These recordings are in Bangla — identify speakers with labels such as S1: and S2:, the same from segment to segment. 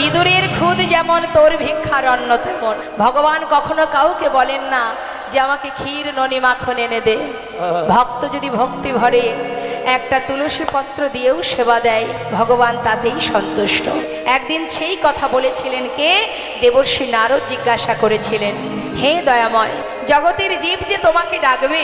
S1: বিদুরের খুদ যেমন তোর ভিক্ষার অন্ন তেমন। ভগবান কখনো কাউকে বলেন না যে আমাকে ক্ষীর ননি মাখন এনে দে। ভক্ত যদি ভক্তি ভরে একটা তুলসী পত্র দিয়েও সেবা দেয়, ভগবান তাতেই সন্তুষ্ট। একদিন সেই কথা বলেছিলেন কে? দেবর্ষি নারদ জিজ্ঞাসা করেছিলেন, হে দয়াময়, জগতের জীব যে তোমাকে ডাকবে,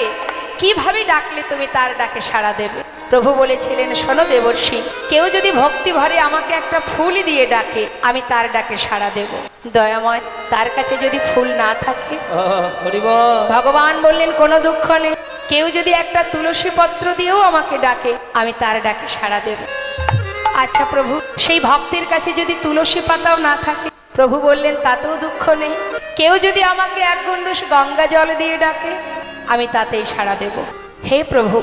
S1: কিভাবে ডাকলে তুমি তার ডাকে সাড়া দেবে? প্রভু বলেছিলেন, শোনো দেবর্ষি, কেউ যদি ভক্তি ভরে আমাকে একটা ফুল দিয়ে ডাকে, আমি তার ডাকে সাড়া দেব। দয়াময়, তার কাছে যদি ফুল না থাকে? ভগবান বললেন, কোনো দুঃখ নেই, কেউ যদি একটা তুলসী পত্র দিয়েও আমাকে ডাকে, আমি তার ডাকে সাড়া দেব। আচ্ছা প্রভু, সেই ভক্তের কাছে যদি তুলসী পাতাও না থাকে? প্রভু বললেন, তাতেও দুঃখ নেই, কেউ যদি আমাকে এক গণ্ডূষ গঙ্গা জল দিয়ে ডাকে, আমি তাতেই সাড়া দেব। হে প্রভু,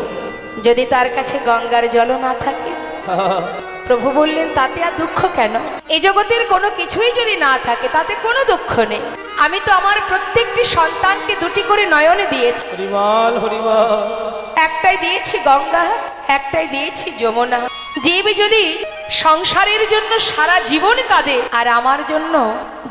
S1: যদি তার কাছে গঙ্গার জলও না থাকে? প্রভু বললেন, তাতে আর দুঃখ কেন? এই জগতের কোনো কিছুই যদি না থাকে তাতে কোনো দুঃখ নেই। আমি তো আমার প্রত্যেকটি সন্তানকে দুটি করে নয়নে দিয়েছি।
S2: হরিবল হরিবল।
S1: একটাই দিয়েছি গঙ্গা, একটাই দিয়েছি যমুনা। জীব যদি সংসারের জন্য সারা জীবন কাঁদে, আর আমার জন্য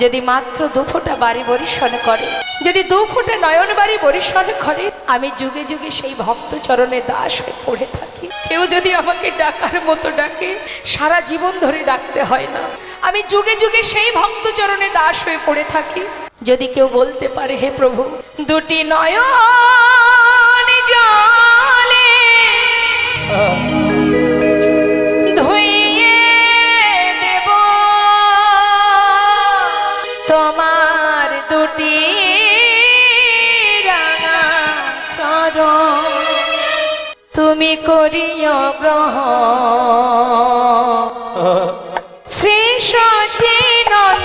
S1: যদি মাত্র দুফোঁটা বাড়ি বরিশন করে, যদি দুফোঁটা নয়ন বাড়ি বরিশন করে, আমি যুগে যুগে সেই ভক্ত চরণে দাস হয়ে পড়ে থাকি। কেউ যদি আমাকে ডাকার মতো ডাকে, সারা জীবন ধরে ডাকতে হয় না, আমি যুগে যুগে সেই ভক্ত চরণে দাস হয়ে পড়ে থাকি। যদি কেউ বলতে পারে, হে প্রভু, দুটি নয়ন জলে ধুইয়ে দেব তোমার দুটি রাঙা চরণ, তুমি করিও গ্রহণ। শ্রী সচিনন্দন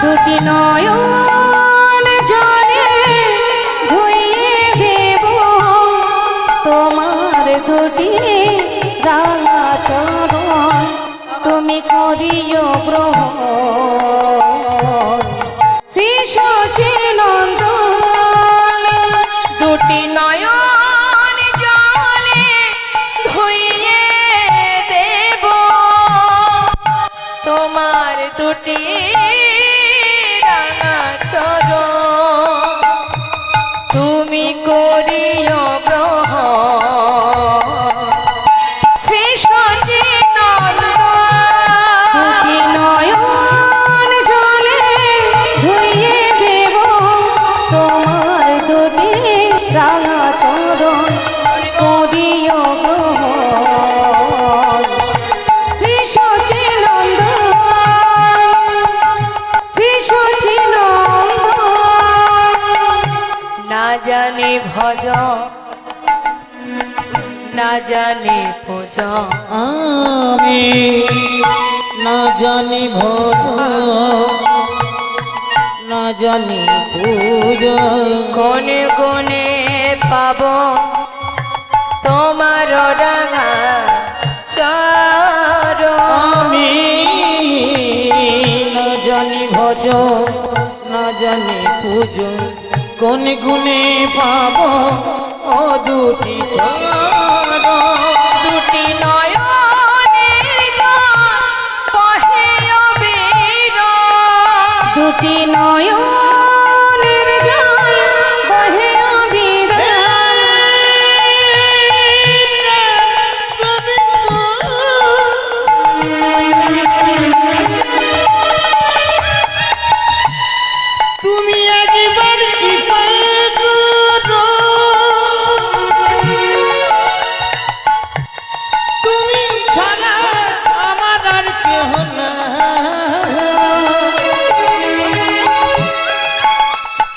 S1: দুটি নয়ন জলে ধুইয়ে দেব তোমার দুটি রাঙা চরণ, তুমি করিও গ্রহণ। শ্রী সচিনন্দন দুটি নয়ন জলে ধুইয়ে দেব তোমার দুটি রাঙা চরণ, তুমি করিও গ্রহণ। শ্রী সচিনন্দন দুটি নয়ন জলে ধুইয়ে দেব তোমার দুটি রাঙা চরণ, করিও গ্রহণ। শ্রী সচিনন্দন শ্রী সচিনন্দন না জানি ভজ না জানি পূজ,
S2: আমি না জানি ভজ না জানি পূজা,
S1: কোনে কোনে পাব তোমার রাঙা চরণ।
S2: আমি না জানি ভজ না জানি পূজা, কোন গুণে পাব ও দুটি চরণ।
S1: দুটি নয়নের জল বহে অবিরাম, দুটি নয়নের জল বহে অবিরাম।
S2: তুমি একবার কি করো, তুমি ছাড়া আমার আর কেহ না।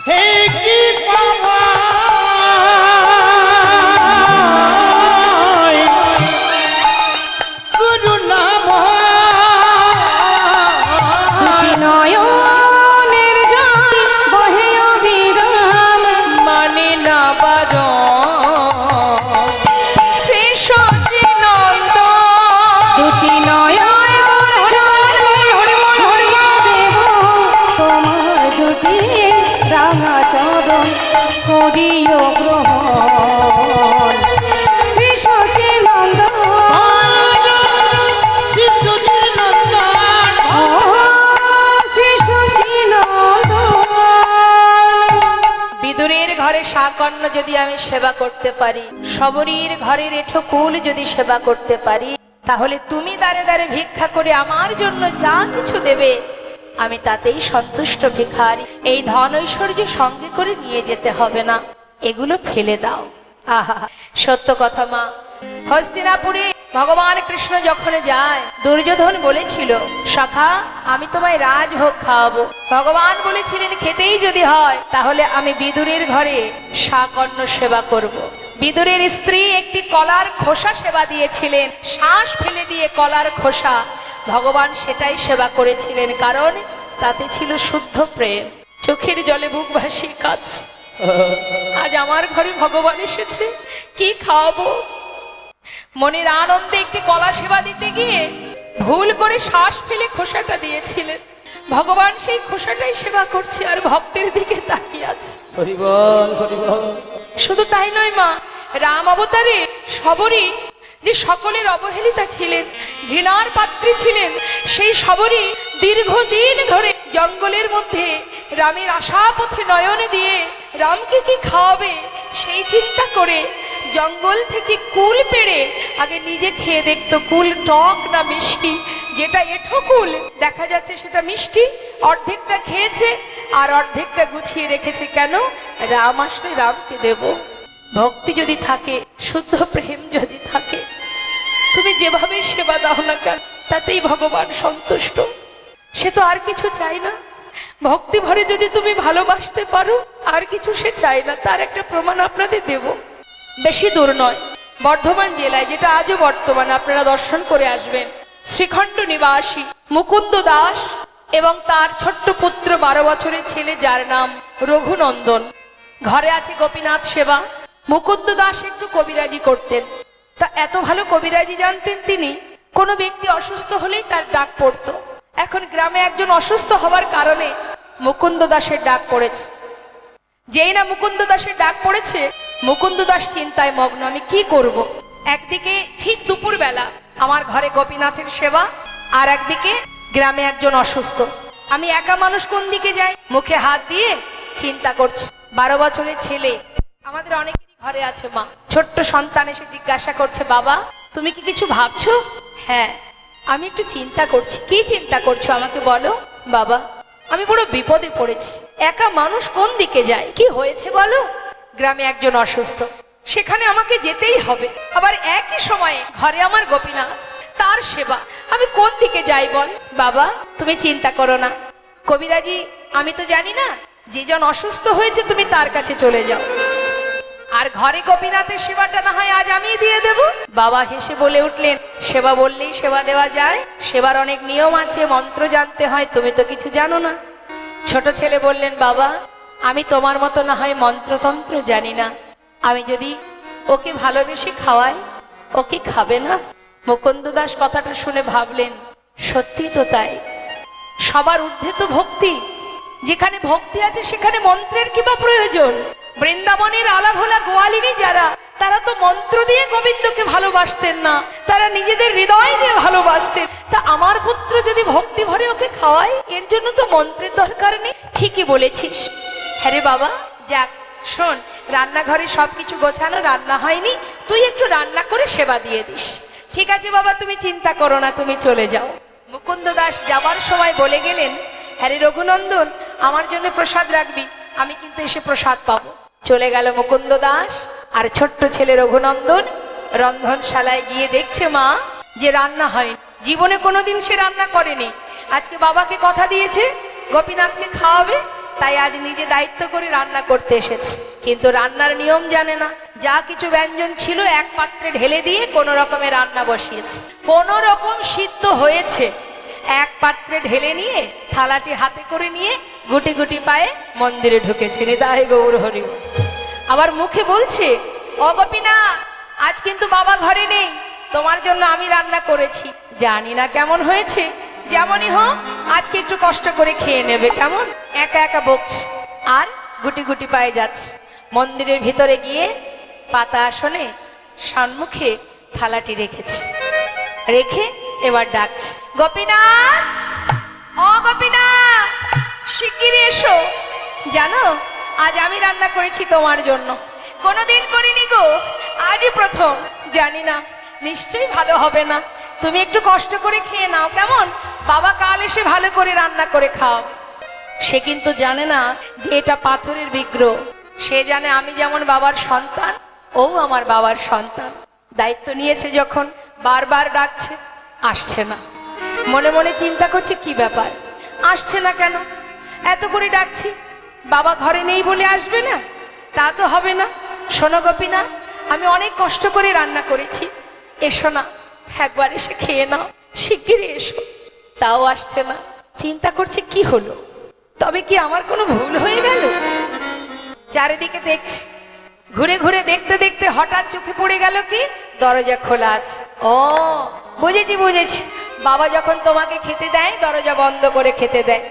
S2: হে কি পাওয়া গুরু নাম,
S1: দুটি নয়নের জল বহে অবিরাম, মানে না বারণ। শ্রী সচিনন্দন দুটি নয়নের জল শাকন্ন যদি আমি সেবা করতে পারি, সবরীর ঘরের এঠো কুল যদি সেবা করতে পারি, তাহলে তুমি দাঁড়ে দাঁড়ে ভিক্ষা করে আমার জন্য যা কিছু দেবে আমি তাতেই সন্তুষ্ট ভিখারি। এই ধন ঐশ্বর্য সঙ্গে করে নিয়ে যেতে হবে না, এগুলো ফেলে দাও। আহা, সত্য কথা মা। হস্তিনাপুরে ভগবান কৃষ্ণ যখন যায়, দুর্যোধন বলেছিল, সখা আমি তোমায় রাজভোগ খাওয়াবো। ভগবান বলেছিলেন, খেতেই যদি হয় তাহলে আমি বিদুরের ঘরে শাকন্ন সেবা করব। বিদুরের স্ত্রী একটি কলার খোসা সেবা দিয়েছিলেন, শ্বাস ফেলে দিয়ে কলার খোসা। ভগবান সেটাই সেবা করেছিলেন, কারণ তাতে ছিল শুদ্ধ প্রেম। চোখের জলে বুক ভাসিয়ে কাঁদছে, আজ আমার ঘরে ভগবান এসেছে, কি খাওয়াবো? মনের আনন্দে একটি কলা সেবা দিতে গিয়ে ভুল করে শ্বাস ফেলে খোসাটা দিয়েছিলেন। ভগবান সেই খোসাটাই সেবা করছে আর ভক্তের দিকে তাকিয়ে আছে। শুধু তাই নয় মা, রাম অবতারে সবরী যে সকলের অবহেলিতা ছিলেন, ঘৃণার পাত্রী ছিলেন, সেই সবরী দীর্ঘদিন ধরে জঙ্গলের মধ্যে রামের আশাপথে নয়ন দিয়ে রামকে কি খাওয়াবে সেই চিন্তা করে জঙ্গল থেকে কুল পেড়ে আগে নিজে খেয়ে দেখতো কুল টক না মিষ্টি। যেটা এঠো কুল দেখা যাচ্ছে সেটা মিষ্টি, অর্ধেকটা খেয়েছে আর অর্ধেকটা গুছিয়ে রেখেছে। কেন? রাম আসলে রামকে দেব। ভক্তি যদি থাকে, শুদ্ধ প্রেম যদি থাকে, তুমি যেভাবে সেবা দাও না কেন তাতেই ভগবান সন্তুষ্ট। সে তো আর কিছু চাই না। ভক্তি ভরে যদি তুমি ভালোবাসতে পারো, আর কিছু সে চায় না। তার একটা প্রমাণ আপনাদের দেব। বেশি দূর নয়, বর্ধমান জেলায়, যেটা আজও বর্তমান, আপনারা দর্শন করে আসবেন। শ্রীখণ্ড নিবাসী মুকুন্দ দাস এবং তার ছোট্ট পুত্র 12 বছরের ছেলে, যার নাম রঘুনন্দন। ঘরে আছে গোপীনাথ সেবা। মুকুন্দ দাস একটু কবিরাজি করতেন। তা এত ভালো কবিরাজি জানতেন তিনি, কোনো ব্যক্তি অসুস্থ হলেই তার ডাক পড়তো। এখন গ্রামে একজন অসুস্থ হওয়ার কারণে মুকুন্দ দাসের ডাক পড়েছে। যেই না মুকুন্দ দাসের ডাক পড়েছে, মুকুন্দ দাস চিন্তায় মগ্ন, আমি কি করব। একদিকে ঠিক দুপুর বেলা আমার ঘরে গোপীনাথের সেবা, আর একদিকে গ্রামে একজন অসুস্থ। আমি একা মানুষ, কোন দিকে যাই? মুখে হাত দিয়ে চিন্তা করছি। 12 বছরের ছেলে, আমাদের অনেকেরই ঘরে আছে মা। ছোট্ট সন্তান এসে জিজ্ঞাসা করছে, বাবা তুমি কি কিছু ভাবছো? হ্যাঁ, আমি একটু চিন্তা করছি। কি চিন্তা করছো আমাকে বলো। বাবা আমি বড় বিপদে পড়েছি, একা মানুষ কোন দিকে যায়? কি হয়েছে বলো। গ্রামে একজন অসুস্থ, সেখানে আমাকে যেতেই হবে। আবার একই সময়ে ঘরে আমার গোপীনাথ, তার সেবা, আমি কোন দিকে যাই বল। বাবা তুমি চিন্তা করো না, কবিরাজি আমি তো জানি না, যেজন অসুস্থ হয়েছে তুমি তার কাছে চলে যাও, আর ঘরে গোপীনাথের সেবাটা না হয় আজ আমি দিয়ে দেব। বাবা হেসে বলে উঠলেন, সেবা বললেই সেবা দেওয়া যায়? সেবার অনেক নিয়ম আছে, মন্ত্র জানতে হয়, তুমি তো কিছু জানো না। ছোট ছেলে বললেন, বাবা আমি তোমার মতো না হয় মন্ত্রতন্ত্র জানি না, আমি যদি ওকে ভালোবেসে খাওয়াই, ও কি খাবে না? মুকুন্দ দাস কথাটা শুনে ভাবলেন, সত্যি তো তাই। সবার ঊর্ধ্বে তো ভক্তি, যেখানে ভক্তি আছে সেখানে মন্ত্রের কি বা প্রয়োজন? বৃন্দাবনের আলাভোলা গোয়ালিনী যারা, তারা তো মন্ত্র দিয়ে গোবিন্দকে ভালোবাসতেন না, তারা নিজেদের হৃদয় দিয়ে ভালোবাসতেন। তা আমার পুত্র যদি ভক্তি ভরে ওকে খাওয়ায়, এর জন্য তো মন্ত্রের দরকার নেই। ঠিকই বলেছিস। হ্যাঁ রে বাবা, যাক শোন, রান্নাঘরে সবকিছু গোছানো, রান্না হয়নি, তুই একটু রান্না করে সেবা দিয়ে দিস। ঠিক আছে বাবা, তুমি চিন্তা করো না, তুমি চলে যাও। মুকুন্দ দাস যাবার সময় বলে গেলেন, হ্যাঁ রে রঘুনন্দন, আমার জন্য প্রসাদ রাখবি, আমি কিন্তু এসে প্রসাদ পাবো। চলে গেল মুকুন্দ দাস, আর ছোট্ট ছেলে রঘুনন্দন রন্ধনশালায় গিয়ে দেখছে মা যে রান্না হয়নি। জীবনে কোনোদিন সে রান্না করেনি। আজকে বাবাকে কথা দিয়েছে গোপীনাথকে খাওয়াবে, তাই আজ নিজে দায়িত্ব করে রান্না করতে এসেছে। কিন্তু রান্নার নিয়ম জানে না। যা কিছু ব্যঞ্জন ছিল এক পাত্রে ঢেলে দিয়ে কোনো রকমে রান্না বসিয়েছে। কোনো রকম সিদ্ধ হয়েছে, এক পাত্রে ঢেলে নিয়ে থালাটি হাতে করে নিয়ে গুটি গুটি পায়ে মন্দিরে ঢুকেছে। নিতাই গৌর হরি। আবার মুখে বলছে, ও গোপীনাথ, আজ কিন্তু বাবা ঘরে নেই, তোমার জন্য আমি রান্না করেছি। জানি না কেমন হয়েছে, যেমনই হোক আজকে একটু কষ্ট করে খেয়ে নেবে, কেমন? একা একা বকছে আর গুটি গুটি পায়ে যাচ্ছে। মন্দিরের ভিতরে গিয়ে পাতা আসনে সম্মুখে থালাটি রেখেছে, রেখে এবার ডাকছে, গোপীনাথ, ও গোপীনাথ, শিগগিরই এসো। জানো আজ আমি রান্না করেছি তোমার জন্য, কোনোদিন করিনি গো, আজই প্রথম। জানি না, নিশ্চয়ই ভালো হবে না, তুমি একটু কষ্ট করে খেয়ে নাও কেমন? বাবা কাল এসে ভালো করে রান্না করে খাও। সে কিন্তু জানে না যে এটা পাথরের বিগ্রহ। সে জানে আমি যেমন বাবার সন্তান, ও আমার বাবার সন্তান। দায়িত্ব নিয়েছে যখন বারবার ডাকছে, আসছে না। মনে মনে চিন্তা করছে কি ব্যাপার, আসছে না কেন? এত করে ডাকছি, বাবা ঘরে নেই বলে আসবে না? তা তো হবে না। শোনো গোপীনা, আমি অনেক কষ্ট করে রান্না করেছি, এসো না, একবার এসে খেয়ে নাও, শিগগিরই এসো। তাও আসছে না। চিন্তা করছে কি হলো, তবে কি আমার কোনো ভুল হয়ে গেল? চারিদিকে দেখছি, ঘুরে ঘুরে দেখতে দেখতে হঠাৎ চোখে পড়ে গেল কি দরজা খোলা আছে। ও বুঝেছি বুঝেছি, বাবা যখন তোমাকে খেতে দেয় দরজা বন্ধ করে খেতে দেয়।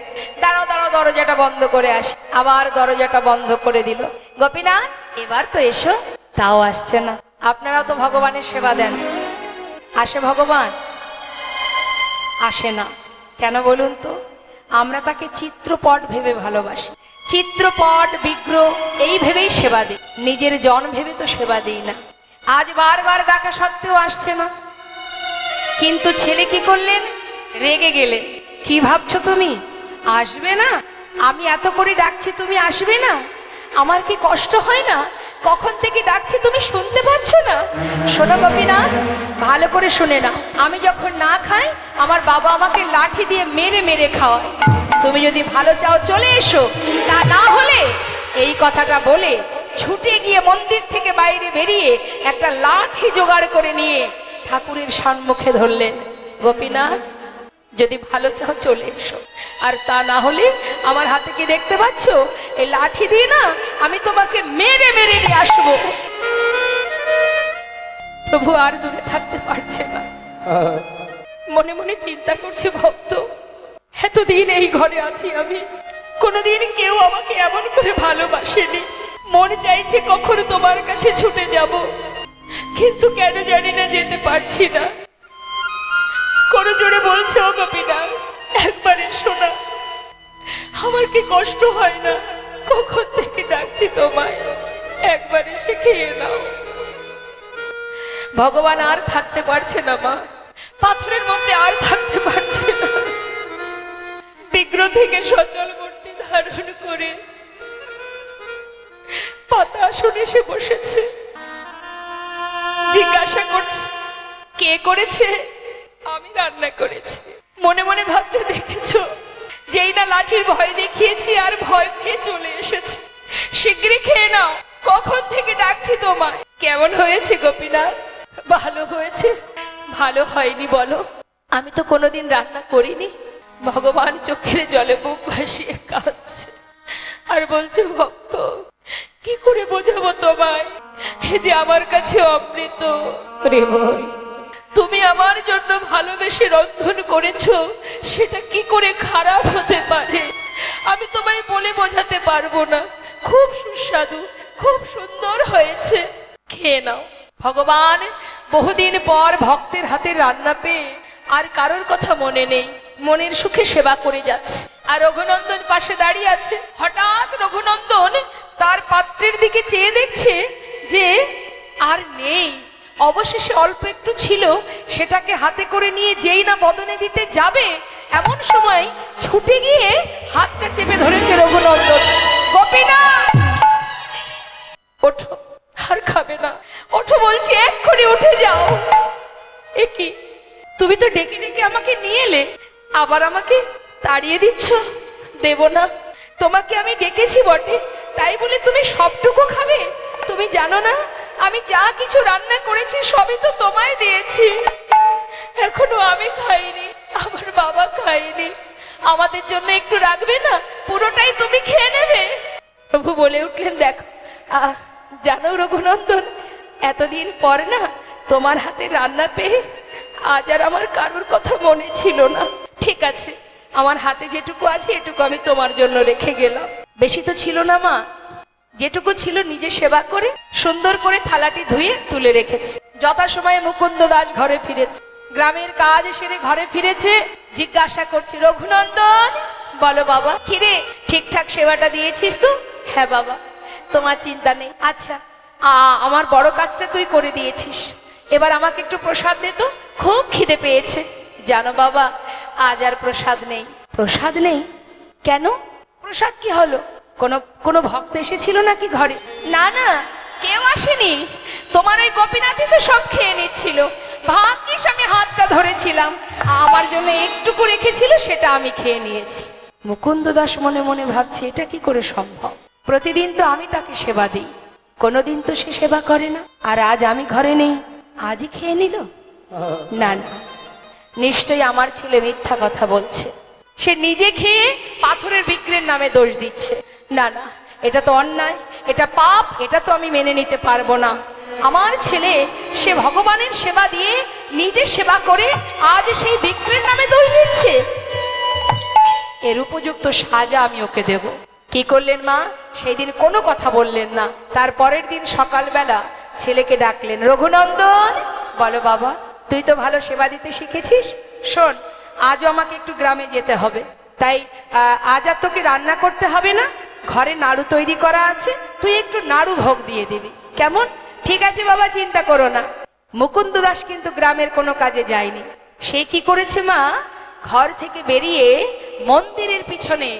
S1: দাঁড়াও দাঁড়াও, দরজাটা বন্ধ করে আসি। আবার দরজাটা বন্ধ করে দিল। গোপীনাথ এবার তো এসো, তাও আসছে না। আপনারাও তো ভগবানের সেবা দেন, আসে ভগবান? আসে না কেন বলুন তো? আমরা তাকে চিত্রপট ভেবে ভালোবাসি, চিত্রপট বিগ্রহ এই ভেবেই সেবা দিই, নিজের জন ভেবে তো সেবা দিই না। আজ বারবার ডাকা সত্ত্বেও আসছে না। কিন্তু ছেলে কি করলেন? রেগে গেলেন। কি ভাবছো তুমি, আসবে না? আমি এত করে ডাকছি, তুমি আসবে না? আমার কি কষ্ট হয় না? কখন থেকে ডাকছি তুমি শুনতে পাচ্ছ না? শোনো গোপীনাথ, ভালো করে শুনে নাও। আমি যখন না খাই, আমার বাবা আমাকে লাঠি দিয়ে মেরে মেরে খাওয়ায়। তুমি যদি ভালো চাও চলে এসো, তা না হলে এই কথাটা বলে ছুটে গিয়ে মন্দির থেকে বাইরে বেরিয়ে একটা লাঠি জোগাড় করে নিয়ে ঠাকুরের সম্মুখে ধরলেন। গোপীনাথ যদি ভালো চাও চলে এসো, আর তা না হলে আমার হাতে কি দেখতে পাচ্ছ, এই লাঠি দিয়ে না আমি তোমাকে মেরে মেরে নিয়ে আসবো। প্রভু আর দূরে থাকতে পারছে না। মনে মনে চিন্তা করছে, ভক্ত এতদিন এই ঘরে আছি আমি, কোনোদিন কেউ আমাকে এমন করে ভালোবাসেনি। মন চাইছে কখনো তোমার কাছে ছুটে যাব, কিন্তু কেন জানি না যেতে পারছি না। কোনো জোরে বলছে, ও গোপীনাথ একবার এসো না, আমার কি কষ্ট হয় না? কখন থেকে ডাকছি তোমায়, একবার এসে খেয়ে নাও। ভগবান আর থাকতে পারছে না মা, পাথরের মধ্যে আর থাকতে পারছে না। বিগ্রহ থেকে সচল মূর্তি ধারণ করে পাতা আসনে এসে বসেছে। জিজ্ঞাসা করছে কে করেছে? আমি রান্না করেছি। মনে মনে ভাবছে, দেখেছো যেই না লাঠির ভয় দেখিয়েছি আর ভয় পেয়ে চলে এসেছে, শিগগিরই খেয়ে নাও, কখন থেকে ডাকছি তোমায়। কেমন হয়েছে গোপীনাথ? ভালো হয়েছে? ভালো হয়নি বলো? আমি তো কোনোদিন রান্না করিনি। ভগবান চোখের জলে বুক ভাসিয়ে কাঁদছে আর বলছে, ভক্ত কি করে বোঝাবো তোমায় যে আমার কাছে অমৃত। তুমি আমার জন্য ভালোবেসে রন্ধন করেছো, সেটা কি করে খারাপ হতে পারে? আমি তোমায় বলে বোঝাতে পারবো না। খুব সুস্বাদু, খুব সুন্দর হয়েছে, খেয়ে নাও। ভগবান বহুদিন পর ভক্তের হাতে রান্না পেয়ে আর কারোর কথা মনে নেই, মনের সুখে সেবা করে যাচ্ছে। আর রঘুনন্দন পাশে দাঁড়িয়ে আছে। হঠাৎ রঘুনন্দন তার পাত্রের দিকে চেয়ে দেখছে যে আর নেই, অবশেষে অল্প একটু ছিল, সেটাকে হাতে করে নিয়ে যেই না বদনে দিতে যাবে, এমন সময় ছুটে গিয়ে হাতটা চেপে ধরেছে রঘুনন্দন। গোপীনাথ ওঠো, আর খাবে না, ওঠো বলছি, এক্ষুনি উঠে যাও। এ কি, তুমি তো ডেকে ডেকে আমাকে নিয়ে এলে, আবার আমাকে তাড়িয়ে দিচ্ছ? দেব না, তোমাকে আমি ডেকেছি বটে, তাই বলে তুমি সবটুকু খাবে? তুমি জানো না আমি যা কিছু রান্না করেছি সবই তো তোমায় দিয়েছি, এখনো আমি খাইনি, আমার বাবা খাইনি, আমাদের জন্য একটু রাখবে না? পুরোটাই তুমি খেয়ে নেবে। প্রভু বলে উঠলেন, দেখো জানো রঘুনন্দন, এতদিন পর না তোমার হাতে রান্না পেয়ে আজ আর আমার কারোর কথা মনে ছিল না। ঠিক আছে, আমার হাতে যেটুকু আছে এটুকু আমি তোমার জন্য রেখে গেলাম। বেশি তো ছিল না মা, যেটুকু ছিল নিজে সেবা করে সুন্দর করে থালাটি ধুয়ে তুলে রেখেছে। যথাসময়ে মুকুন্দ দাস ঘরে ফিরেছে, গ্রামের কাজ সেরে ঘরে ফিরেছে। জিজ্ঞাসা করছে, রঘুনন্দন বলো বাবা, কিরে ঠিকঠাক সেবাটা দিয়েছিস তো? হ্যাঁ বাবা, তোমার চিন্তা নেই। আচ্ছা, আমার বড় কাজটা তুই করে দিয়েছিস, এবার আমাকে একটু প্রসাদ দে তো, খুব খিদে পেয়েছে। জানো বাবা, আজ আর প্রসাদ নেই। প্রসাদ নেই কেন? প্রসাদ কি হলো? কোনো ভক্ত এসেছিল নাকি ঘরে? না না, কেউ আসেনি। তোমার ওই গোপীনাথই তো সব খেয়ে নিচ্ছিল। ভাগ্যিস আমি হাতটা ধরেছিলাম, আমার জন্য একটুকু রেখেছিল, সেটা আমি খেয়ে নিয়েছি। মুকুন্দ দাস মনে মনে ভাবছে, এটা কি করে সম্ভব? প্রতিদিন তো আমি তাকে সেবা দিই, কোনোদিন তো সে সেবা করে না, আর আজ আমি ঘরে নেই, আজই খেয়ে নিল। না না, নিশ্চয়ই আমার ছেলে মিথ্যা কথা বলছে। সে নিজে খেয়ে পাথরের বিক্রির নামে দোষ দিচ্ছে। না না, এটা তো অন্যায়, এটা পাপ, এটা তো আমি মেনে নিতে পারবো না। আমার ছেলে সে ভগবানের সেবা দিয়ে নিজে সেবা করে আজ সেই বিক্রির নামে দোষ দিচ্ছে। এর উপযুক্ত সাজা আমি ওকে দেব। কি করলেন মা? সেই দিন কোনো কথা বললেন না। তার পরের দিন সকালবেলা ছেলেকে ডাকলেন, রঘুনন্দন, বলো বাবা, তুই তো ভালো সেবা দিতে শিখেছিস, শোন, আজও আমাকে একটু গ্রামে যেতে হবে, তাই আজ আর তোকে রান্না করতে হবে না, ঘরে নাড়ু তৈরি করা আছে, তুই একটু নাড়ু ভোগ দিয়ে দিবি, কেমন? ঠিক আছে বাবা, চিন্তা করো না। মুকুন্দ দাস কিন্তু গ্রামের কোনো কাজে যায়নি। সে কি করেছে মা? ঘর থেকে বেরিয়ে মন্দিরের পিছনে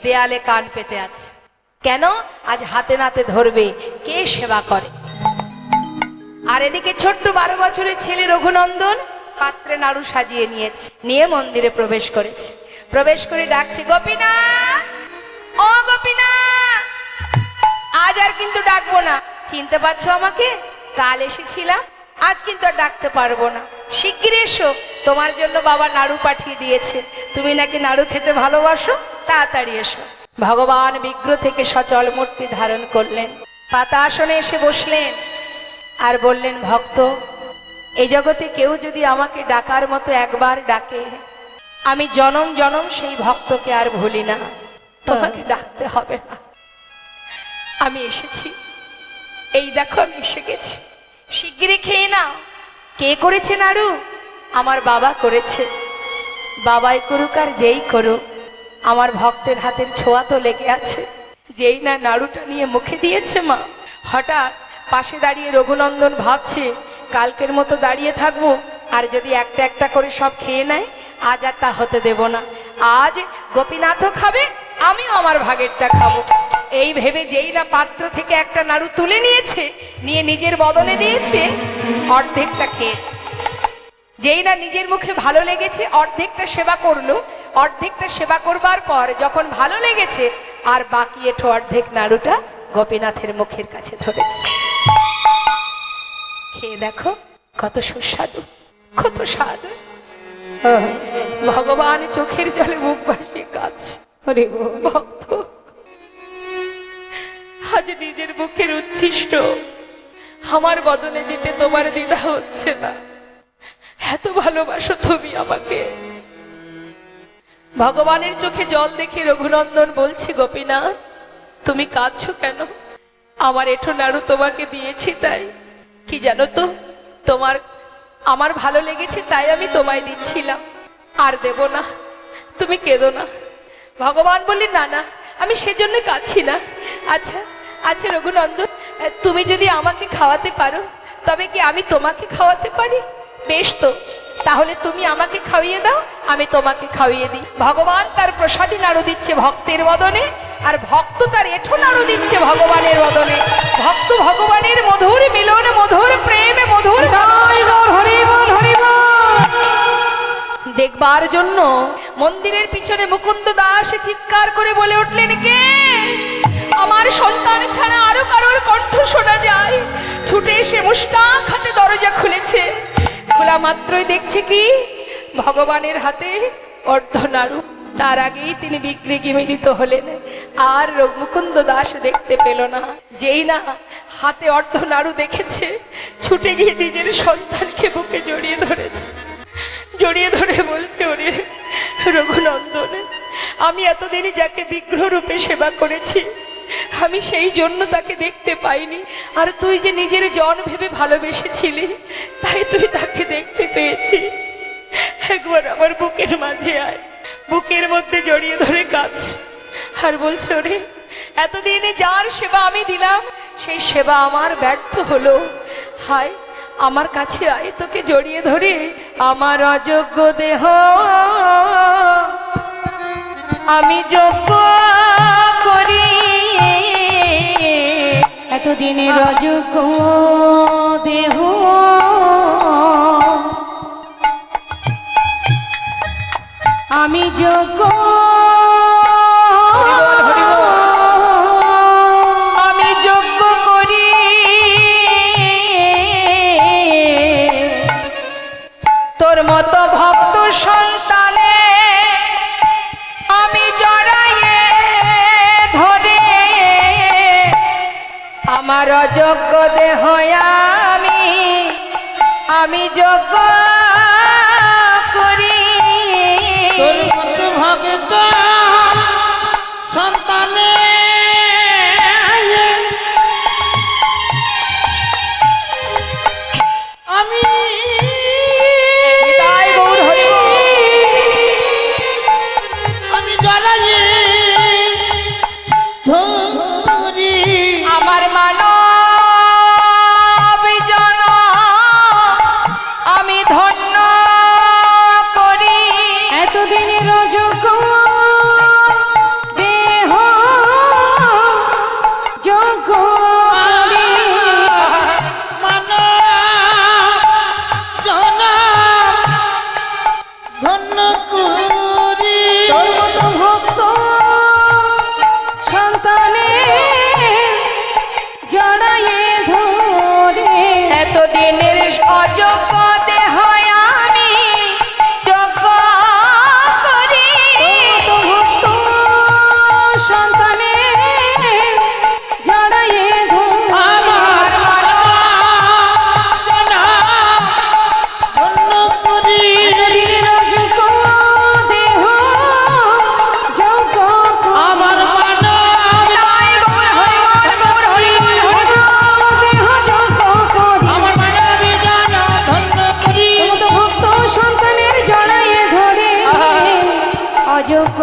S1: দেয়ালে কান পেতে আছে। কেন? আজ হাতে নাতে ধরবে কে সেবা করে। আর এদিকে ছোট্ট 12 বছরের ছেলে রঘুনন্দন পাত্রে নাড়ু সাজিয়ে নিয়েছে, নিয়ে মন্দিরে প্রবেশ করেছে। প্রবেশ করে ডাকছে, গোপীনা, ও গোপীনা। আজ আর কিন্তু ডাকবো না, চিনতে পারছো আমাকে? কাল এসেছিলাম, আজ কিন্তু আর ডাকতে পারবো না, শিগগিরই এসো, তোমার জন্য বাবা নাড়ু পাঠিয়ে দিয়েছে, তুমি নাকি নাড়ু খেতে ভালোবাসো, তাড়াতাড়ি এসো। ভগবান বিগ্রহ থেকে সচল মূর্তি ধারণ করলেন, পাতা আসনে এসে বসলেন আর বললেন, ভক্ত, এই জগতে কেউ যদি আমাকে ডাকার মতো একবার ডাকে, আমি জনম জনম সেই ভক্তকে আর ভুলি না, তোমাকে ডাকতে হবে না। আমি এসেছি, এই দেখো আমি এসে গেছি, শিগগিরই খেয়ে নাও। কে করেছে নাড়ু? আমার বাবা করেছে। বাবাই করুক আর যেই করুক, আমার ভক্তের হাতের ছোঁয়া তো লেগে আছে। যেই না নাড়ুটা নিয়ে মুখে দিয়েছে মা, হঠাৎ পাশে দাঁড়িয়ে রঘুনন্দন ভাবছে, কালকের মতো দাঁড়িয়ে থাকবো, আর যদি একটা একটা করে সব খেয়ে নেয়, আজ আর তা হতে দেব না। আজ গোপীনাথও খাবে, আমিও আমার ভাগেরটা খাবো। এই ভেবে যেই না পাত্র থেকে একটা নাড়ু তুলে নিয়েছে, নিয়ে নিজের বদনে দিয়েছে, অর্ধেকটা খেয়েছে। যেই না নিজের মুখে ভালো লেগেছে, অর্ধেকটা সেবা করলো। অর্ধেকটা সেবা করবার পর যখন ভালো লেগেছে, আর বাকি এঠো অর্ধেক নাড়ুটা গোপীনাথের মুখের কাছে ধরেছে। খেয়ে দেখো কত সুস্বাদু, কত স্বাদ। ভগবান চোখের জলে মুখ ভাসিয়ে কাঁদছে, ভক্ত, আজ নিজের মুখের উচ্ছিষ্ট আমার বদনে দিতে তোমার দ্বিধা হচ্ছে না, এত ভালোবাসো তুমি আমাকে। ভগবানের চোখে জল দেখে রঘুনন্দন বলছে, গোপীনাথ, তুমি কাঁদছো কেন? আমার এঠো নাড়ু তোমাকে দিয়েছি তাই। কি জানো তো, আমার ভালো লেগেছে তাই আমি তোমায় দিচ্ছিলাম, আর দেব না, তুমি কেঁদো না। ভগবান বললেন, না না, আমি সেজন্য কাঁদছি না। আচ্ছা আচ্ছা রঘুনন্দন, তুমি যদি আমাকে খাওয়াতে পারো, তবে কি আমি তোমাকে খাওয়াতে পারি? বেশ তো, তাহলে তুমি আমাকে খাইয়ে দাও, আমি তোমাকে খাইয়ে দিই। ভগবান তার প্রসাদী নাড়ু দিচ্ছে ভক্তের বদনে, আর ভক্ত তার এঠো নাড়ু দিচ্ছে ভগবানের বদনে। ভক্ত ভগবানের মধুর মিলন, মধুর প্রেমে, মধুর দেখবার জন্য মন্দিরের পিছনে মুকুন্দ দাস চিৎকার করে বলে উঠলেন, কে? আমার সন্তান ছাড়া আরো কারোর কণ্ঠ শোনা যায়। ছুটে এসে মুষ্টাক হাতে দরজা খুলেছে। খোলা মাত্রই দেখছে কি, ভগবানের হাতে অর্ধ নাড়ু। তার আগেই তিনি বিগ্রহে মিলিত হলেন, আর মুকুন্দ দাস দেখতে পেল না। যেই না হাতে অর্ধ নাড়ু দেখেছে, ছুটে গিয়ে নিজের সন্তানকে বুকে জড়িয়ে ধরেছে। জড়িয়ে ধরে বলছে, ওরে রঘুনন্দন, আমি এতদিনই যাকে বিগ্রহ রূপে সেবা করেছি, আমি সেই জন্য তাকে দেখতে পাইনি, আর তুই যে নিজের জন ভেবে ভালোবেসেছিলি, তাই তুই তাকে দেখতে পেয়েছিস। একবার আমার বুকের মাঝে আয়। বুকের মধ্যে জড়িয়ে ধরে কাঁদছে আর বলছে, ওরে এতদিনে যার সেবা আমি দিলাম সেই সেবা আমার ব্যর্থ হলো। হায়, আমার কাছে আয়, তোকে জড়িয়ে ধরে আমার অযোগ্য দেহ আমি যোগ্য করি।
S3: এতদিনের অযোগ্য দেহ আমি যোগ্য
S1: আমি যোগ্য করি। তোর মতো ভক্ত সন্তানে আমি জড়াইয়ে ধরে আমার অযোগ্য দেহ আমি যোগ্য করি।
S2: তোর মতো ভক্ত সন্তানে আমি
S1: নিতাই গৌর হরি বল।
S2: আমি জড়াইয়ে ধরি
S1: আমার মানব জন আমি ধন্য করি।
S3: এতদিনের অযোগ্য দেহ যোগ্য করি।
S2: মানব জনম ধন্য করি।
S3: তোর মতো ভক্ত সন্তানে জড়াইয়ে ধরে
S1: এতদিনের অযোগ্য দেহ আমি যোগ্য করি।
S3: তোর মতো ভক্ত সন্তানে জড়াইয়ে ধরে
S2: আমার জনম ধন্য করি।
S3: এতদিনের অযোগ্য দেহ যোগ্য করি।
S2: আমার মানব
S1: নিতাই গৌর হরি বল, গৌর হরি বল, হরি বল।
S3: দেহ যোগ্য করি।
S2: আমার মানব জনম ধন্য করি।
S3: তোর মতো ভক্ত সন্তানের জড়াইয়ে ধরে অযোগ্য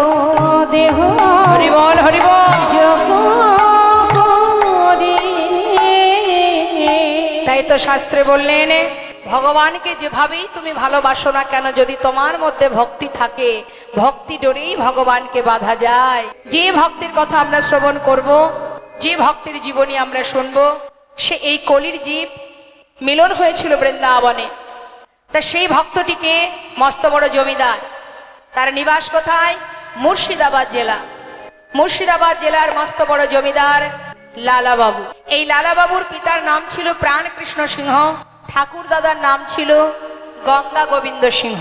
S3: দেহ
S1: হরি বল, হরি বল।
S3: যোগ্য করি।
S1: তাই তো শাস্ত্রে বললেন, ভগবানকে যেভাবেই তুমি ভালোবাসো না কেন, যদি তোমার মধ্যে ভক্তি থাকে, ভক্তি ডোরেই ভগবানকে বাঁধা যায়। যে ভক্তির কথা আমরা শ্রবণ করব, যে ভক্তির জীবনী আমরা শুনব, সে এই কলির জীব মিলন হয়েছিল বৃন্দাবনে। তা সেই ভক্তটিকে মস্ত বড় জমিদার, তার নিবাস কোথায়? মুর্শিদাবাদ জেলা। মুর্শিদাবাদ জেলার মস্ত বড় জমিদার লালাবাবু। এই লালাবাবুর পিতার নাম ছিল প্রাণকৃষ্ণ সিংহ, ঠাকুর দাদার নাম ছিল গঙ্গা গোবিন্দ সিংহ।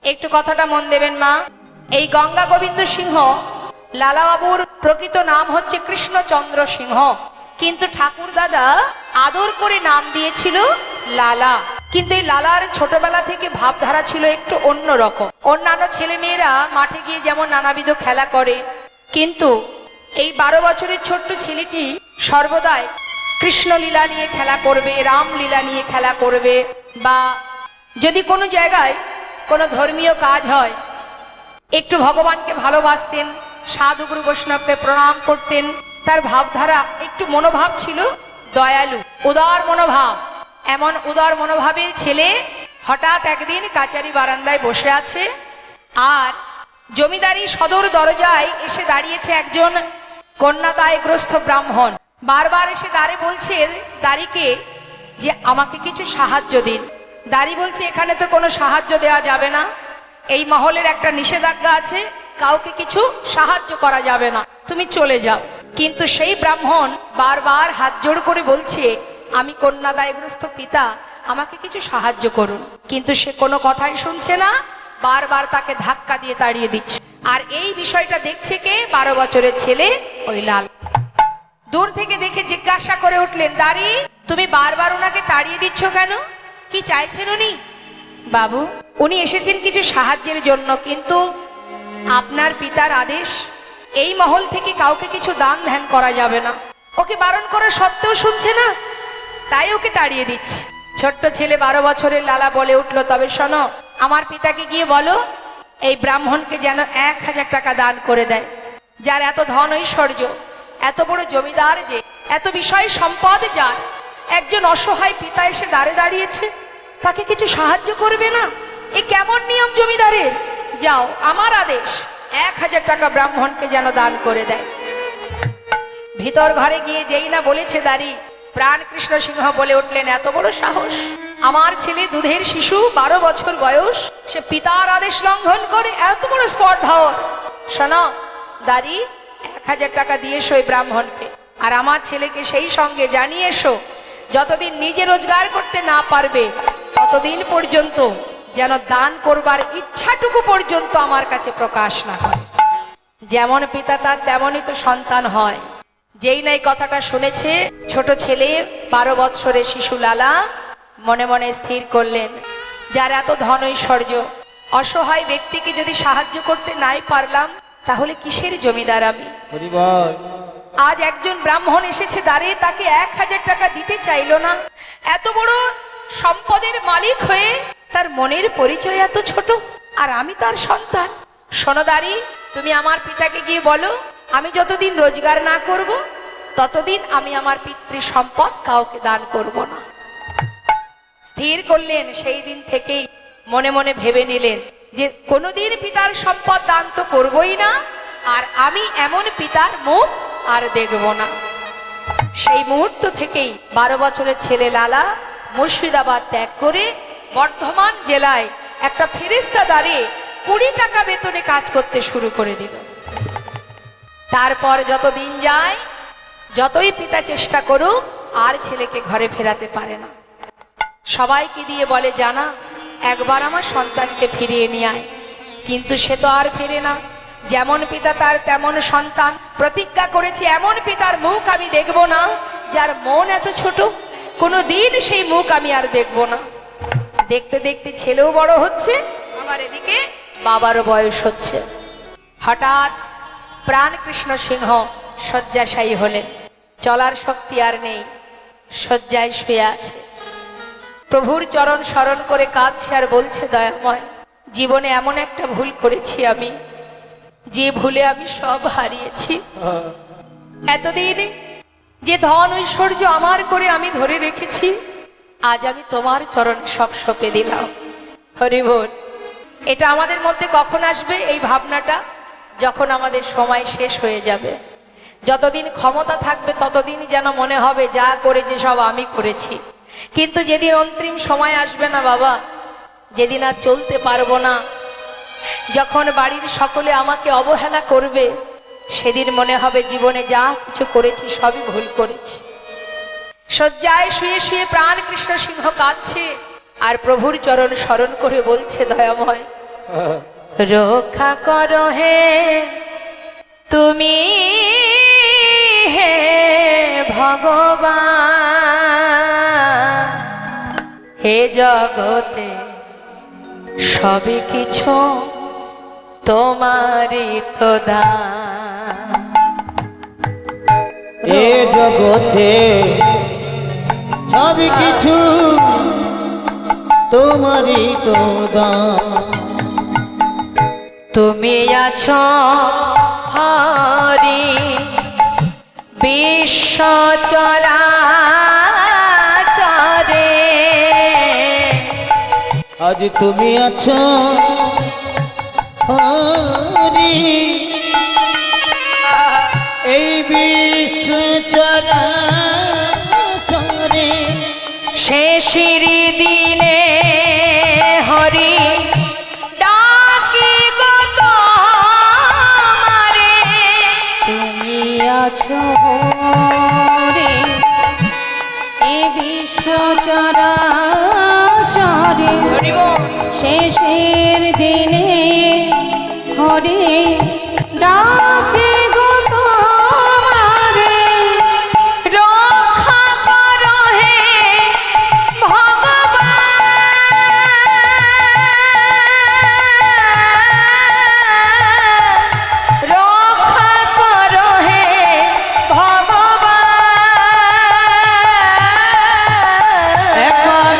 S1: একটু কথাটা মন দেবেন মা, এই গঙ্গা গোবিন্দ সিংহ লালাবাবুর প্রকৃত নাম হচ্ছে কৃষ্ণচন্দ্র সিংহ, কিন্তু ঠাকুর দাদা আদর করে নাম দিয়েছিল লালা। কিন্তু এই লালার ছোটবেলা থেকে ভাবধারা ছিল একটু অন্যরকম। অন্যান্য ছেলে মেয়েরা মাঠে গিয়ে যেমন নানাবিধ খেলা করে, কিন্তু এই 12 বছরের ছোট্ট ছেলেটি সর্বদাই কৃষ্ণলীলা নিয়ে খেলা করবে, রামলীলা নিয়ে খেলা করবে, বা যদি কোনো জায়গায় কোনো ধর্মীয় কাজ হয় একটু ভগবানকে ভালোবাসতেন, সাধুগুরু বৈষ্ণবকে প্রণাম করতেন। তার ভাবধারা একটু মনোভাব ছিল দয়ালু, উদার মনোভাব। এমন উদার মনোভাবের ছেলে হঠাৎ একদিন কাচারি বারান্দায় বসে আছে, আর জমিদারি সদর দরজায় এসে দাঁড়িয়েছে একজন কন্যাদায়গ্রস্ত ব্রাহ্মণ। বারবার এসে দাঁড়ে বলছে দাঁড়িকে যে আমাকে কিছু সাহায্য দিন। দাঁড়ি বলছে এখানে তো কোনো সাহায্য দেওয়া যাবে না, এই মহলের একটা নিষেধাজ্ঞা আছে, কাউকে কিছু সাহায্য করা যাবে না, তুমি চলে যাও। কিন্তু সেই ব্রাহ্মণ বারবার হাত জোড় করে বলছে আমি কন্যাদায়গ্রস্ত পিতা, আমাকে কিছু সাহায্য করুন। কিন্তু সে কোনো কথাই শুনছে না, বারবার তাকে ধাক্কা দিয়ে তাড়িয়ে দিচ্ছে। আর এই বিষয়টা দেখছে কে? 12 বছরের ছেলে ওই লাল। দূর থেকে দেখে জিজ্ঞাসা করে উঠলেন, দাঁড়ি তুমি বারবার ওনাকে তাড়িয়ে দিচ্ছ কেন? কি চাইছেন উনি? বাবু, উনি এসেছেন কিছু সাহায্যের জন্য, কিন্তু আপনার পিতার আদেশ এই মহল থেকে কাউকে কিছু দান ধ্যান করা যাবে না। ওকে বারণ করা সত্ত্বেও শুনছে না, তাই ওকে তাড়িয়ে দিচ্ছে। ছোট্ট ছেলে 12 বছরের লালা বলে উঠলো, তবে শোনো, আমার পিতাকে গিয়ে বলো এই ব্রাহ্মণকে যেন 1000 টাকা দান করে দেয়। যার এত ধন ঐশ্বর্য, এত বড় জমিদার যে, এত বিষয় সম্পদ যার, একজন অসহায় পিতা এসে দাঁড়িয়েছে, তাকে কিছু সাহায্য করবে না? এ কেমন নিয়ম জমিদারের? যাও, আমার আদেশ 1000 টাকা ব্রাহ্মণকে যেন দান করে দেয়। ভিতর ঘরে গিয়ে যেই না বলেছে দাঁড়ি, প্রাণকৃষ্ণ সিংহ বলে উঠলেন, এত বড় সাহস! আমার ছেলে দুধের শিশু, 12 বছর বয়স, সে পিতার আদেশ লঙ্ঘন করে এত বড় স্পর্ধর। শোনো দাঁড়ি, 1000 টাকা দিয়ে এসো এই ব্রাহ্মণকে, আর আমার ছেলেকে সেই সঙ্গে জানিয়ে এসো, যতদিন নিজে রোজগার করতে না পারবে ততদিন পর্যন্ত যেন দান করবার ইচ্ছাটুকু পর্যন্ত আমার কাছে প্রকাশ না করে। যেমন পিতা তার তেমনই তো সন্তান হয়। যেই নাই কথাটা শুনেছে ছোট ছেলে, 12 বৎসরের শিশু লালা, মনে মনে স্থির করলেন, যার এত ধন ঐশ্বর্য, অসহায় ব্যক্তিকে যদি সাহায্য করতে নাই পারলাম, তাহলে কিসের জমিদার আমি? আজ একজন ব্রাহ্মণ এসেছে দাঁড়িয়ে, তাকে 1000 টাকা দিতে চাইল না। এত বড় সম্পদের মালিক হয়ে তার মনের পরিচয় এত ছোট, আর আমি তার সন্তান। সোনদারি, তুমি আমার পিতাকে গিয়ে বলো, আমি যতদিন রোজগার না করব ততদিন আমি আমার পিতৃ সম্পদ কাউকে দান করব না। স্থির করলেন, সেই দিন থেকেই মনে মনে ভেবে নিলেন যে কোনোদিন পিতার সম্পদ দান তো করবই না, আর আমি এমন পিতার মুখ আর দেখব না। সেই মুহূর্ত থেকেই 12 বছরের ছেলে লালা মুর্শিদাবাদ ত্যাগ করে বর্ধমান জেলায় একটা ফেরেশতা দাঁড়িয়ে 20 টাকা বেতনে কাজ করতে শুরু করে দিল। তারপর যত দিন যায়, যতই পিতা চেষ্টা করুক, আর ছেলেকে ঘরে ফেরাতে পারে না। সবাইকে দিয়ে বলে, জানা, একবার আমার সন্তানকে ফিরিয়ে নিয়ে আয়, কিন্তু সে তো আর ফেরে না। যেমন পিতা তার তেমন সন্তান। প্রতিজ্ঞা করেছে এমন পিতার মুখ আমি দেখব না যার মন এত ছোট, কোনো দিন সেই মুখ আমি আর দেখব না। দেখতে দেখতে ছেলেও বড় হচ্ছে, আবার এদিকে বাবারও বয়স হচ্ছে। হঠাৎ প্রাণকৃষ্ণ সিংহ শয্যাশায়ী হলেন, চলার শক্তি আর নেই, শয্যায় শুয়ে আছে। প্রভুর চরণ স্মরণ করে কাঁদছে আর বলছে, দয়াময়, জীবনে এমন একটা ভুল করেছি আমি, যে ভুলে আমি সব হারিয়েছি। এতদিন যে ধন ঐশ্বর্য আমার করে আমি ধরে রেখেছি, আজ আমি তোমার চরণে সব সঁপে দিলাম। হরি বল। এটা আমাদের মধ্যে কখন আসবে এই ভাবনাটা? যখন আমাদের সময় শেষ হয়ে যাবে। যতদিন ক্ষমতা থাকবে ততদিন যেন মনে হবে যা করেছে সব আমি করেছি। কিন্তু যেদিন অন্তিম সময় আসবে না বাবা, যেদিন আর চলতে পারবো না, যখন বাড়ির সকলে আমাকে অবহেলা করবে, সেদিন মনে হবে জীবনে যা কিছু করেছি সবই ভুল করেছি। শয্যায় শুয়ে শুয়ে প্রাণকৃষ্ণ সিংহ কাঁদছে আর প্রভুর চরণ স্মরণ করে বলছে, দয়াময়, রক্ষা করো হে তুমি, হে ভগবান, হে জগতে সবই কিছু তোমারই তো দান।
S2: এ জগতে সবই কিছু তোমারই তো দান।
S1: তুমি আছো হরি বিশ্ব চরাচরে,
S2: আজ তুমি আছো হরি এই বিশ্ব চরাচরে।
S1: শেষের দিনে হরি ডাকি গো তোমারে,
S3: তুমি আছো হরি এই বিশ্ব চরাচরে, শেষের দিনে হরি ডাকে গো তোমারে,
S1: রক্ষা করো হে ভগবান, রক্ষা করো হে ভগবান,
S2: একবার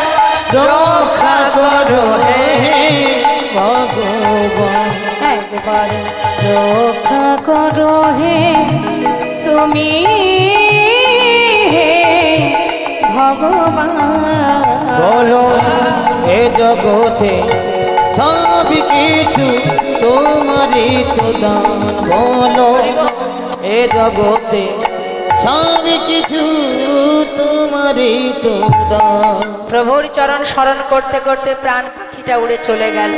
S2: রক্ষা করো হে ভগবান।
S3: একবার রক্ষা করো হে তুমি হে ভগবান।
S2: বলো এ জগতে সব কিছু তোমারই তো দান। বলো এ জগতে সব কিছু তোমারই তো দান।
S1: প্রভুর চরণ স্মরণ করতে করতে প্রাণ পাখিটা উড়ে চলে গেল।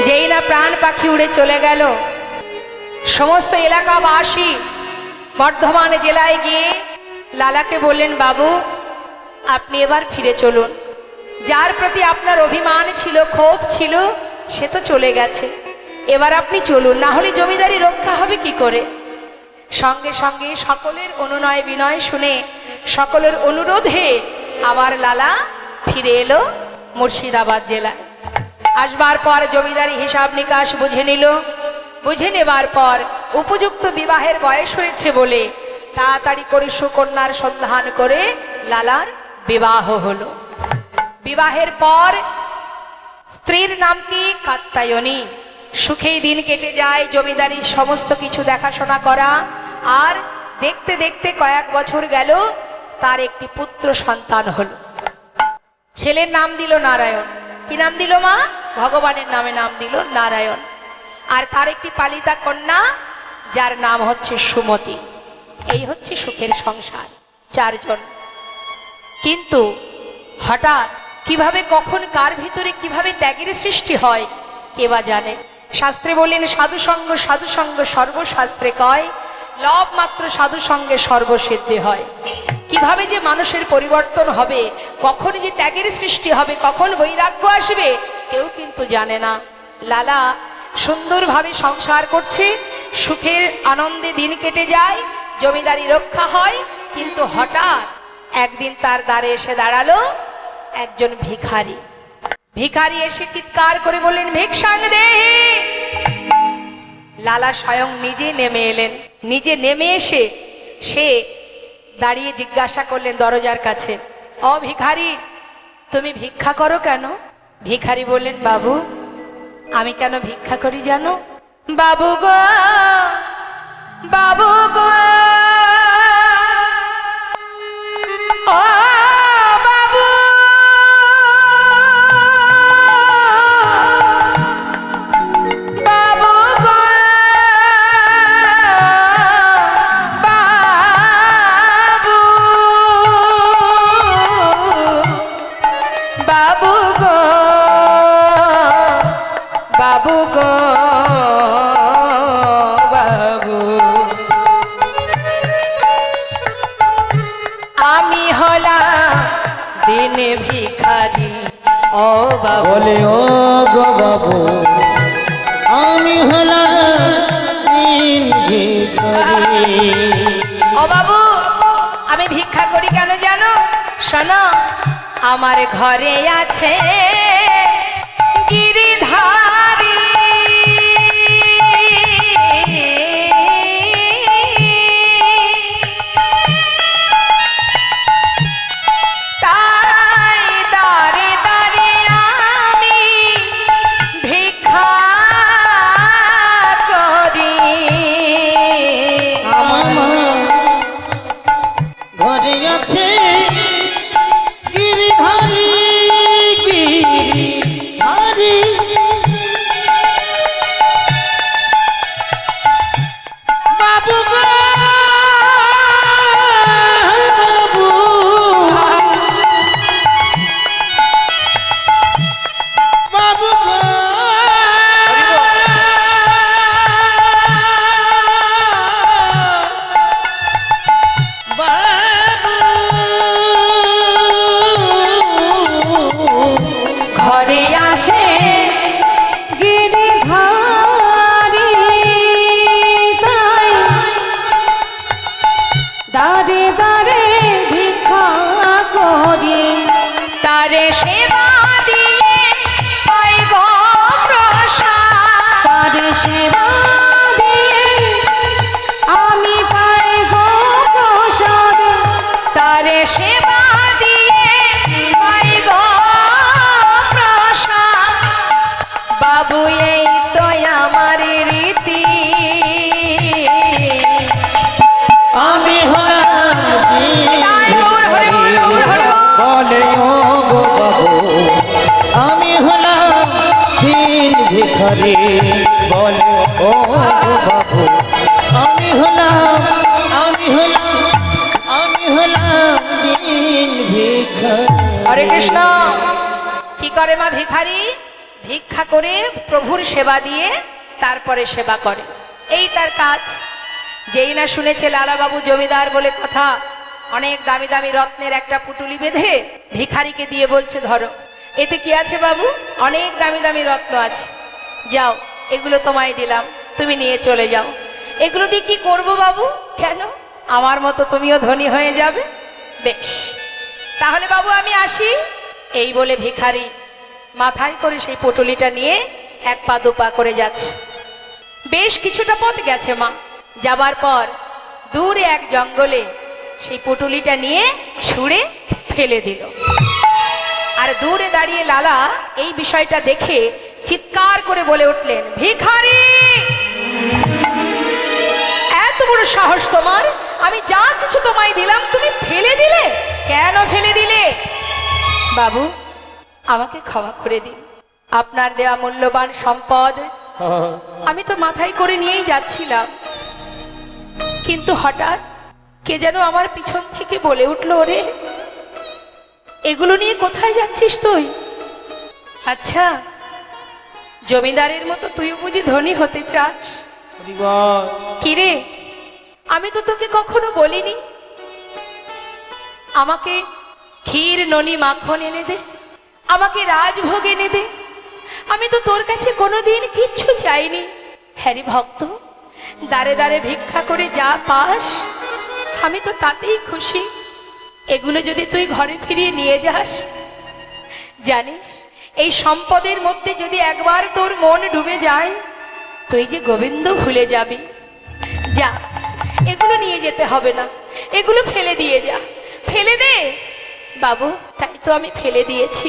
S1: যেই না প্রাণ পাখি উড়ে চলে গেল, সমস্ত এলাকাবাসী বর্ধমান জেলায় গিয়ে লালাকে বললেন, বাবু আপনি এবার ফিরে চলুন। যার প্রতি আপনার অভিমান ছিল, ক্ষোভ ছিল, সে তো চলে গেছে, এবার আপনি চলুন, না হলে জমিদারি রক্ষা হবে কি করে। সঙ্গে সঙ্গে সকলের অনুনয় বিনয় শুনে, সকলের অনুরোধে আবার লালা ফিরে এলো মুর্শিদাবাদ জেলায়। আসবার পর জমিদারি হিসাব নিকাশ বুঝে নিল। বুঝে নেবার পর উপযুক্ত বিবাহের বয়স হয়েছে বলে তাড়াতাড়ি করে সুকন্যার সন্ধান করে লালার বিবাহ হলো। বিবাহের পর স্ত্রীর নাম কি? কাত্যায়নী। সুখেই দিন কেটে যায়, জমিদারির সমস্ত কিছু দেখাশোনা করা। আর দেখতে দেখতে কয়েক বছর গেল, তার একটি পুত্র সন্তান হলো। ছেলের নাম দিল নারায়ণ। কি নাম দিল মা? ভগবানের নামে নাম দিল নারায়ণ। আর তার একটি পালিতা কন্যা, যার নাম হচ্ছে সুমতি। এই হচ্ছে সুখের সংসার, চারজন। কিন্তু হঠাৎ কিভাবে, কখন, কার ভিতরে কিভাবে ত্যাগের সৃষ্টি হয় কে বা জানে। শাস্ত্রে বললেন, সাধুসঙ্গ সাধুসঙ্গ সর্বশাস্ত্রে কয়, লব মাত্র সাধুসঙ্গে সর্বসিদ্ধি হয়। কিভাবে যে মানুষের পরিবর্তন হবে, কখন যে ত্যাগের সৃষ্টি হবে, কখন বৈরাগ্য আসবে, কেউ কিন্তু জানে না। লালা সুন্দরভাবে সংসার করছে, সুখের আনন্দে দিন কেটে যায়, জমিদারি রক্ষা হয়। কিন্তু হঠাৎ একদিন তার দ্বারে এসে দাঁড়ালো একজন ভিখারি। ভিখারি এসে চিৎকার করে বললেন, ভিক্ষাং দেহি। লালা স্বয়ং নিজে নেমে এলেন। নিজে নেমে এসে সে দাঁড়িয়ে জিজ্ঞাসা করলেন দরজার কাছে, ও ভিখারি, তুমি ভিক্ষা করো কেন? ভিখারি বললেন, বাবু আমি কেন ভিক্ষা করি জানো? বাবু গো, বাবু গো, ও বাবু, বাবু গো, বাবু, বাবু গো, বাবু গো, বাবু, আমি হলাম দিন ভিখারি। ও বাবু,
S2: বলে ও গো বাবু, আমি হলাম দিন ভিখারি।
S1: ও বাবু, আমি ভিক্ষা করি কেন জানো? শোনো, আমার ঘরে আছে গিরিধারী। তাই দাঁড়ে দাঁড়ে আমি ভিক্ষা করি।
S2: আমার ঘরে আছে গিরিধারী, গিরিধারী। বাবু গো, বাবু, বাবু গো,
S1: ঘরে আছে
S3: গিরিধারী, তাই দাঁড়ে দাঁড়ে ভিক্ষা করি।
S1: তারে সেবা দিয়ে পাই গো প্রসাদ।
S3: তার সেবা দিয়ে আমি পাই গো প্রসাদ।
S1: তারে সেবা দিয়ে পাই গো প্রসাদ। বাবু এই তো আমার রীতি,
S2: ভিখারি বলে ও বাবু আমি হলাম দিন ভিখারি।
S1: হরে কৃষ্ণ। কি করে মা ভিখারি? ভিক্ষা করে প্রভুর সেবা দিয়ে তারপরে সেবা করে, এই তার কাজ। যেই না শুনেছে লালাবাবু জমিদার বলে কথা, অনেক দামি দামি রত্নের একটা পুটুলি বেঁধে ভিখারিকে দিয়ে বলছে, ধরো, এতে কি আছে বাবু? অনেক দামি দামি রত্ন আছে, যাও এগুলো তোমায় দিলাম, তুমি নিয়ে চলে যাও। এগুলো দিয়ে কি করবো বাবু? কেন, আমার মতো তুমিও ধনী হয়ে যাবে। বেশ, তাহলে বাবু আমি আসি। এই বলে ভিখারি মাথায় করে সেই পুটুলিটা নিয়ে এক পা দুপা করে যাচ্ছে। বেশ কিছুটা পথ গেছে মা, যাবার পর দূরে এক জঙ্গলে সেই পুটুলিটা নিয়ে ছুঁড়ে ফেলে দিল। আর দূরে দাঁড়িয়ে লালা এই বিষয়টা দেখে চিৎকার করে বলে উঠলেন, ভিখারি, এত বড় সাহস তোমার! আমি যা কিছু তোমায় দিলাম তুমি ফেলে দিলে, কেন ফেলে দিলে? বাবু, আমাকে ক্ষমা করে দিন, আপনার দেওয়া মূল্যবান সম্পদ আমি তো মাথায় করে নিয়েই যাচ্ছিলাম, কিন্তু হঠাৎ কে যেন আমার পিছন থেকে বলে উঠলো, ওরে, এগুলো নিয়ে কোথায় যাচ্ছিস তুই? আচ্ছা, জমিদারের মতো তুই বুঝি ধনী হতে চাস? কিরে, আমি তো তোকে কখনো বলিনি আমাকে ক্ষীর ননি মাখন এনে দে, আমাকে রাজভোগ এনে দে। আমি তো তোর কাছে কোনোদিন কিচ্ছু চাইনি। হ্যারি ভক্ত, দাঁড়ে দাঁড়ে ভিক্ষা করে যা পাস আমি তো তাতেই খুশি। এগুলো যদি তুই ঘরে ফিরিয়ে নিয়ে যাস, জানিস এই সম্পদের মধ্যে যদি একবার তোর মন ডুবে যায়, তুই যে গোবিন্দ ভুলে যাবি। যা, এগুলো নিয়ে যেতে হবে না, এগুলো ফেলে দিয়ে যা, ফেলে দে। বাবু, তাই তো আমি ফেলে দিয়েছি।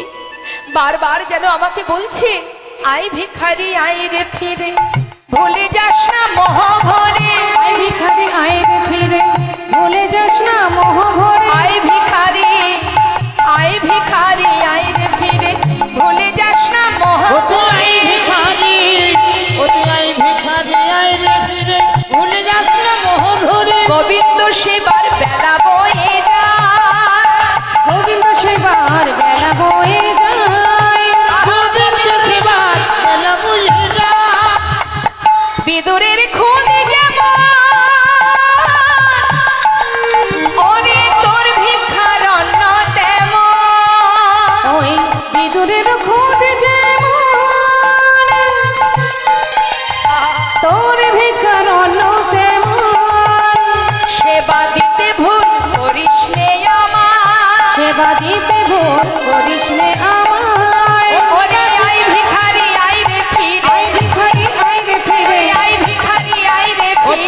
S1: বারবার যেন আমাকে বলছে, আয় ভিখারি আয় রে ফিরে, ভুলে যাস না মোহ ভরে।
S3: আয় ভিখারি আয় রে ফিরে, ভুলে যাস না মোহ ভরে।
S1: আয় ভিখারি আয় ভিখারি আয় রে ফিরে, ভুলে যাস না মোহ ভরে।
S2: ভুলে যাস না মোহ ধরে।
S1: গোবিন্দ সেবার বেলা বয়ে যায়,
S3: গোবিন্দ সেবার বেলা বয়ে যায়,
S2: গোবিন্দ সেবার বেলা বয়ে যায়।
S1: বিদুরের খুদে যেমন, ওরে তোর ভিক্ষার অন্ন তেমন।
S3: ওই বিদুরের খোঁজ যেমন, তোর ভিক্ষার অন্ন তেমন।
S1: সেবা দিতে ভুল করিস নে আমার,
S3: সেবা দিতে ভুল করিস নে আমায়।
S1: ওরে আয় ভিখারি আয় রে ফিরে,
S3: আয় ভিখারি আয় রে ফিরে,
S1: আয় ভিখারি আয় রে ফিরে,
S2: ওই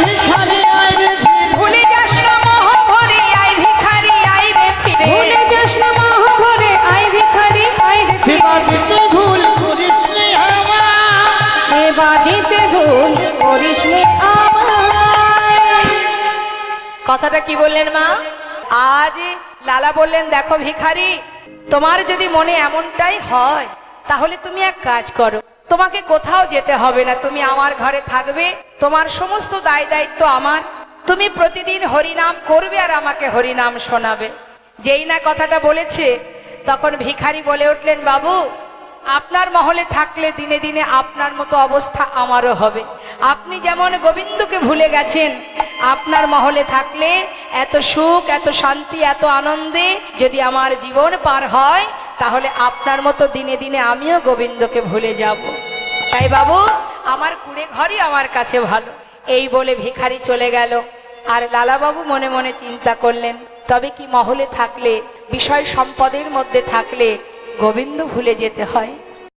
S2: ভিখারি আয় রে ফিরে।
S1: ভুলে যাস না মোহ ভরে। আয় ভিখারি আয় রে ফিরে,
S3: ভুলে যাস না মোহ ভরে। আয় ভিখারি আয় রে
S2: সেবা
S3: ফিরে,
S2: দিতে ভুল করিস নে আমার।
S3: সেবা দিতে ভুল করিস নে আমায়।
S1: কথাটা কি বললেন মা? আজ লালা বললেন, দেখো ভিখারি, তোমার যদি মনে এমনটাই হয় তাহলে তুমি এক কাজ করো, তোমাকে কোথাও যেতে হবে না, তুমি আমার ঘরে থাকবে, তোমার সমস্ত দায় দায়িত্ব আমার, তুমি প্রতিদিন হরিনাম করবে আর আমাকে হরিনাম শোনাবে। যেই না কথাটা বলেছে তখন ভিখারি বলে উঠলেন, বাবু, আপনার মহলে থাকলে দিনে দিনে আপনার মতো অবস্থা আমারও হবে। আপনি যেমন গোবিন্দকে ভুলে গেছেন, আপনার মহলে থাকলে এত সুখ, এত শান্তি, এত আনন্দে যদি আমার জীবন পার হয়, তাহলে আপনার মতো দিনে দিনে আমিও গোবিন্দকে ভুলে যাব। তাই বাবু, আমার কুড়ে ঘরই আমার কাছে ভালো। এই বলে ভিখারি চলে গেল। আর লালাবাবু মনে মনে চিন্তা করলেন, তবে কি মহলে থাকলে, বিষয় সম্পদের মধ্যে থাকলে গোবিন্দ ভুলে যেতে হয়?